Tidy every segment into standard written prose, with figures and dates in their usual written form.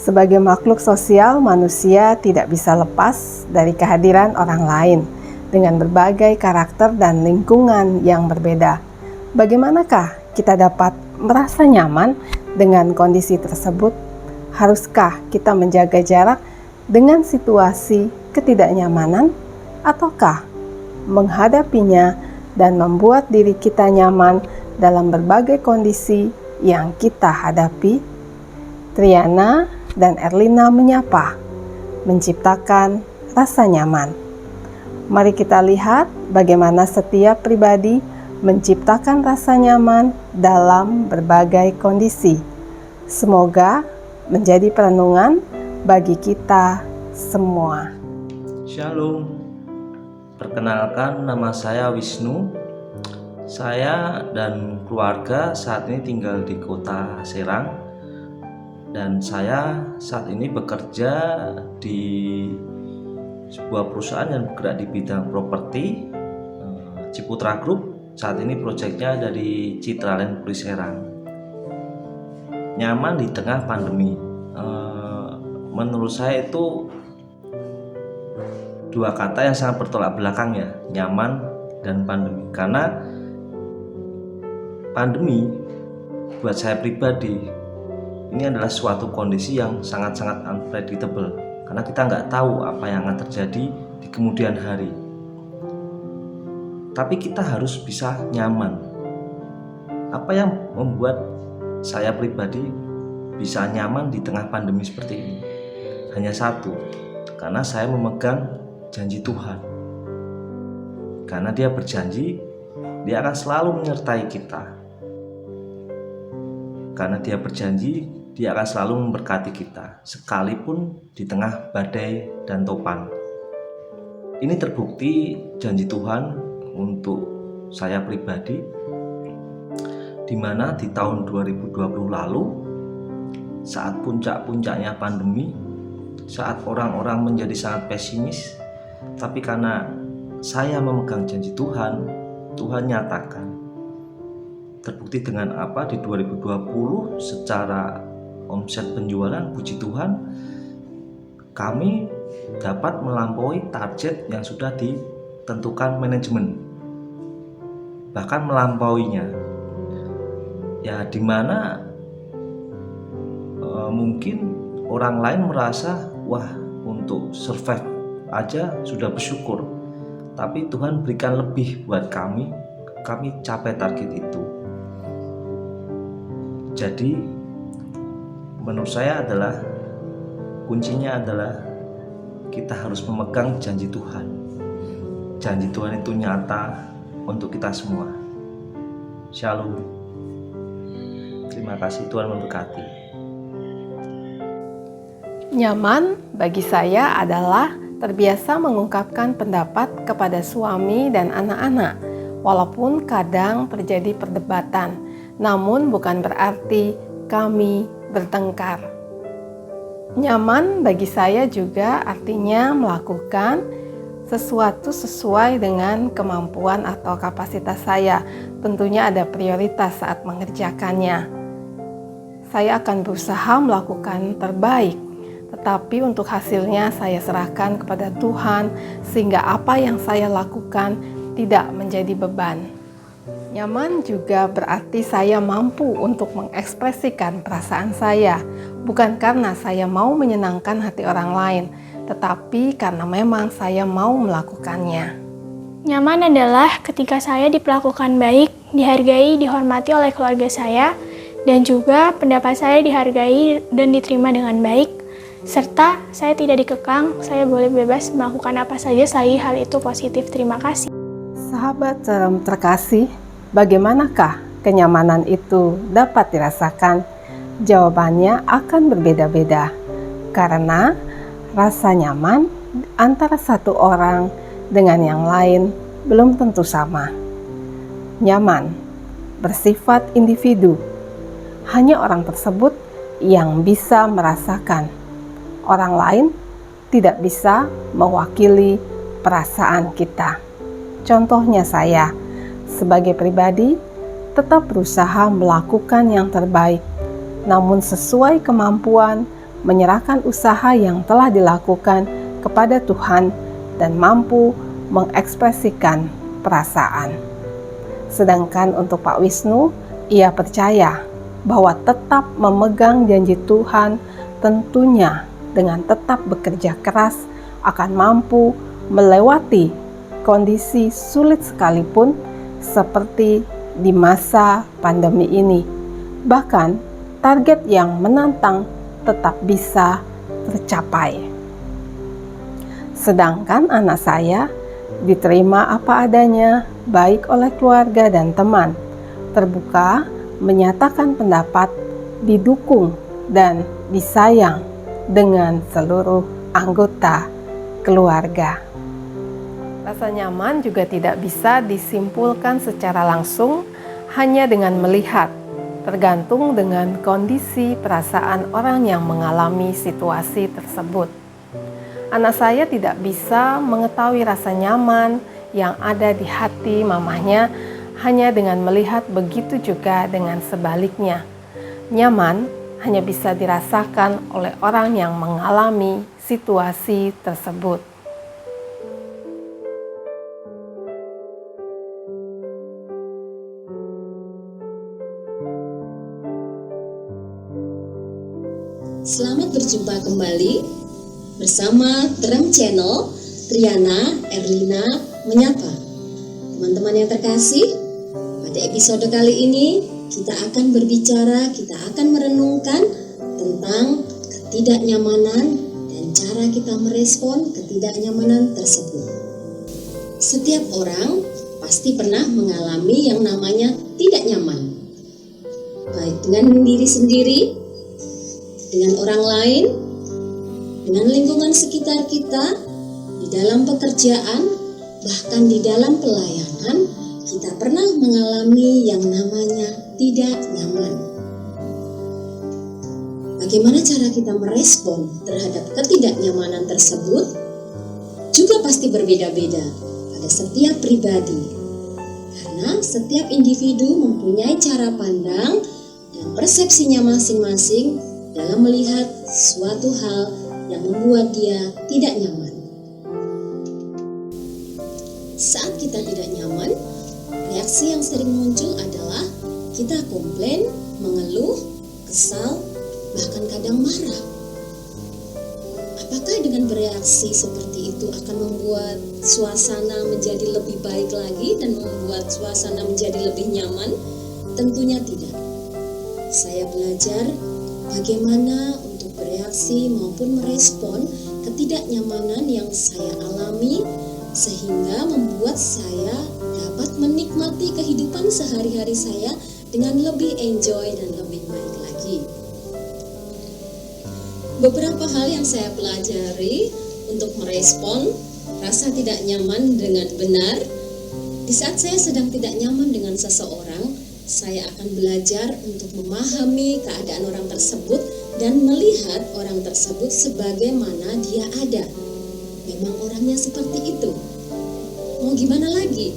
Sebagai makhluk sosial, manusia tidak bisa lepas dari kehadiran orang lain dengan berbagai karakter dan lingkungan yang berbeda. Bagaimanakah kita dapat merasa nyaman dengan kondisi tersebut? Haruskah kita menjaga jarak dengan situasi ketidaknyamanan, ataukah menghadapinya dan membuat diri kita nyaman dalam berbagai kondisi yang kita hadapi? Triana dan Erlina menyapa, menciptakan rasa nyaman. Mari kita lihat bagaimana setiap pribadi menciptakan rasa nyaman dalam berbagai kondisi. Semoga menjadi perenungan bagi kita semua. Shalom, perkenalkan nama saya Wisnu. Saya dan keluarga saat ini tinggal di kota Serang. Dan saya saat ini bekerja di sebuah perusahaan yang bergerak di bidang properti, Ciputra Group. Saat ini proyeknya dari Citraland Puri Serang. Nyaman di tengah pandemi. Menurut saya itu dua kata yang sangat bertolak belakang ya, nyaman dan pandemi. Karena pandemi buat saya pribadi ini adalah suatu kondisi yang sangat-sangat unpredictable, karena kita nggak tahu apa yang akan terjadi di kemudian hari. Tapi kita harus bisa nyaman. Apa yang membuat saya pribadi bisa nyaman di tengah pandemi seperti ini? Hanya satu, karena saya memegang janji Tuhan. Karena Dia berjanji, Dia akan selalu menyertai kita. Karena Dia berjanji, Dia akan selalu memberkati kita, sekalipun di tengah badai dan topan. Ini terbukti janji Tuhan untuk saya pribadi, di mana di tahun 2020 lalu, saat puncak-puncaknya pandemi, saat orang-orang menjadi sangat pesimis, tapi karena saya memegang janji Tuhan, Tuhan nyatakan. Terbukti dengan apa? Di 2020 secara omset penjualan, puji Tuhan, kami dapat melampaui target yang sudah ditentukan manajemen, bahkan melampauinya. Ya, dimana mungkin orang lain merasa, wah, untuk survive aja sudah bersyukur, tapi Tuhan berikan lebih buat kami capai target itu. Jadi menurut saya adalah kuncinya adalah kita harus memegang janji Tuhan. Janji Tuhan itu nyata untuk kita semua. Shalom. Terima kasih, Tuhan memberkati. Nyaman bagi saya adalah terbiasa mengungkapkan pendapat kepada suami dan anak-anak, walaupun kadang terjadi perdebatan. Namun bukan berarti kami bertengkar. Nyaman bagi saya juga artinya melakukan sesuatu sesuai dengan kemampuan atau kapasitas saya. Tentunya ada prioritas saat mengerjakannya. Saya akan berusaha melakukan terbaik, tetapi untuk hasilnya saya serahkan kepada Tuhan, sehingga apa yang saya lakukan tidak menjadi beban. Nyaman juga berarti saya mampu untuk mengekspresikan perasaan saya, bukan karena saya mau menyenangkan hati orang lain, tetapi karena memang saya mau melakukannya. Nyaman adalah ketika saya diperlakukan baik, dihargai, dihormati oleh keluarga saya, dan juga pendapat saya dihargai dan diterima dengan baik, serta saya tidak dikekang, saya boleh bebas melakukan apa saja selagi hal itu positif. Terima kasih. Sahabat terkasih, bagaimanakah kenyamanan itu dapat dirasakan? Jawabannya akan berbeda-beda, karena rasa nyaman antara satu orang dengan yang lain belum tentu sama. Nyaman bersifat individu, hanya orang tersebut yang bisa merasakan. Orang lain tidak bisa mewakili perasaan kita. Contohnya saya, sebagai pribadi, tetap berusaha melakukan yang terbaik, namun sesuai kemampuan menyerahkan usaha yang telah dilakukan kepada Tuhan dan mampu mengekspresikan perasaan. Sedangkan untuk Pak Wisnu, ia percaya bahwa tetap memegang janji Tuhan tentunya dengan tetap bekerja keras akan mampu melewati kondisi sulit sekalipun seperti di masa pandemi ini. Bahkan target yang menantang tetap bisa tercapai. Sedangkan anak saya diterima apa adanya, baik oleh keluarga dan teman, terbuka, menyatakan pendapat, didukung, dan disayang dengan seluruh anggota keluarga. Rasa nyaman juga tidak bisa disimpulkan secara langsung hanya dengan melihat, tergantung dengan kondisi perasaan orang yang mengalami situasi tersebut. Anak saya tidak bisa mengetahui rasa nyaman yang ada di hati mamahnya hanya dengan melihat, begitu juga dengan sebaliknya. Nyaman hanya bisa dirasakan oleh orang yang mengalami situasi tersebut. Selamat berjumpa kembali bersama Terang Channel. Triana Erlina menyapa. Teman-teman yang terkasih, pada episode kali ini kita akan berbicara, kita akan merenungkan tentang ketidaknyamanan dan cara kita merespon ketidaknyamanan tersebut. Setiap orang pasti pernah mengalami yang namanya tidak nyaman, baik dengan diri sendiri, dengan orang lain, dengan lingkungan sekitar kita, di dalam pekerjaan, bahkan di dalam pelayanan, kita pernah mengalami yang namanya tidak nyaman. Bagaimana cara kita merespon terhadap ketidaknyamanan tersebut juga pasti berbeda-beda pada setiap pribadi, karena setiap individu mempunyai cara pandang dan persepsinya masing-masing dalam melihat suatu hal yang membuat dia tidak nyaman. Saat kita tidak nyaman, reaksi yang sering muncul adalah kita komplain, mengeluh, kesal, bahkan kadang marah. Apakah dengan bereaksi seperti itu akan membuat suasana menjadi lebih baik lagi dan membuat suasana menjadi lebih nyaman? Tentunya tidak. Saya belajar bagaimana untuk bereaksi maupun merespon ketidaknyamanan yang saya alami, sehingga membuat saya dapat menikmati kehidupan sehari-hari saya dengan lebih enjoy dan lebih baik lagi. Beberapa hal yang saya pelajari untuk merespon rasa tidak nyaman dengan benar. Di saat saya sedang tidak nyaman dengan seseorang, saya akan belajar untuk memahami keadaan orang tersebut dan melihat orang tersebut sebagaimana dia ada. Memang orangnya seperti itu. Mau gimana lagi?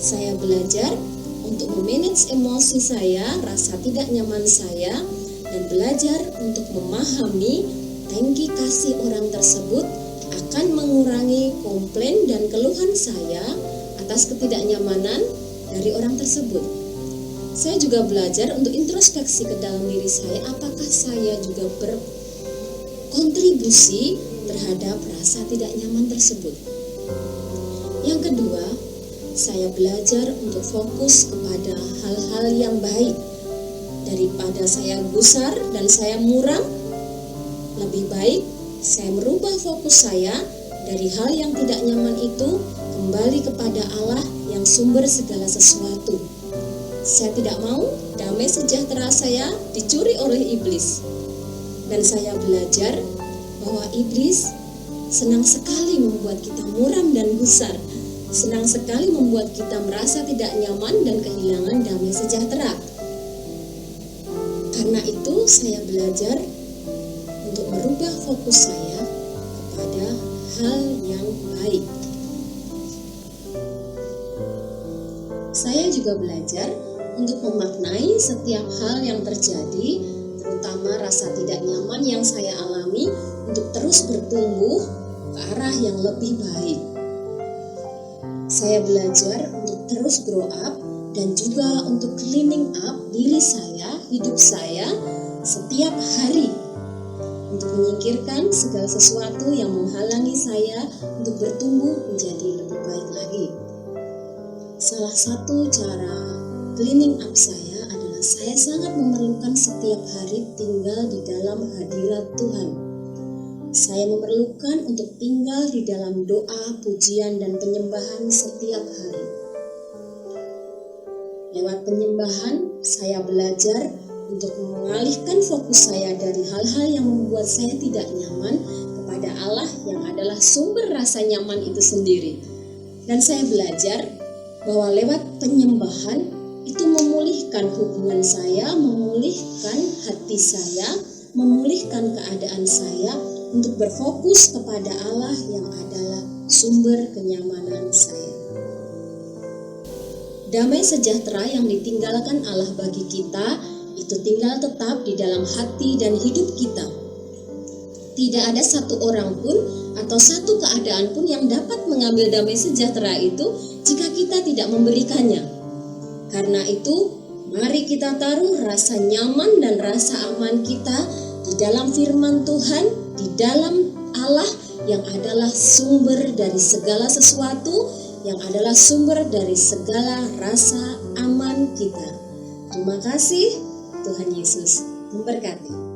Saya belajar untuk memanage emosi saya, rasa tidak nyaman saya, dan belajar untuk memahami tangki kasih orang tersebut akan mengurangi komplain dan keluhan saya atas ketidaknyamanan dari orang tersebut. Saya juga belajar untuk introspeksi ke dalam diri saya, apakah saya juga berkontribusi terhadap rasa tidak nyaman tersebut. Yang kedua, saya belajar untuk fokus kepada hal-hal yang baik. Daripada saya gusar dan saya muram, lebih baik saya merubah fokus saya dari hal yang tidak nyaman itu kembali kepada Allah yang sumber segala sesuatu. Saya tidak mau damai sejahtera saya dicuri oleh iblis. Dan saya belajar bahwa iblis senang sekali membuat kita muram dan gusar. Senang sekali membuat kita merasa tidak nyaman dan kehilangan damai sejahtera. Karena itu saya belajar untuk merubah fokus saya kepada hal yang baik. Saya juga belajar untuk memaknai setiap hal yang terjadi, terutama rasa tidak nyaman yang saya alami, untuk terus bertumbuh ke arah yang lebih baik. Saya belajar untuk terus grow up dan juga untuk cleaning up diri saya, hidup saya setiap hari, untuk menyingkirkan segala sesuatu yang menghalangi saya untuk bertumbuh menjadi lebih baik lagi. Salah satu cara cleaning up saya adalah saya sangat memerlukan setiap hari tinggal di dalam hadirat Tuhan. Saya memerlukan untuk tinggal di dalam doa, pujian, dan penyembahan setiap hari. Lewat penyembahan, saya belajar untuk mengalihkan fokus saya dari hal-hal yang membuat saya tidak nyaman kepada Allah yang adalah sumber rasa nyaman itu sendiri. Dan saya belajar bahwa lewat penyembahan itu memulihkan hubungan saya, memulihkan hati saya, memulihkan keadaan saya untuk berfokus kepada Allah yang adalah sumber kenyamanan saya. Damai sejahtera yang ditinggalkan Allah bagi kita itu tinggal tetap di dalam hati dan hidup kita. Tidak ada satu orang pun atau satu keadaan pun yang dapat mengambil damai sejahtera itu jika kita tidak memberikannya. Karena itu, mari kita taruh rasa nyaman dan rasa aman kita di dalam firman Tuhan, di dalam Allah yang adalah sumber dari segala sesuatu, yang adalah sumber dari segala rasa aman kita. Terima kasih, Tuhan Yesus memberkati.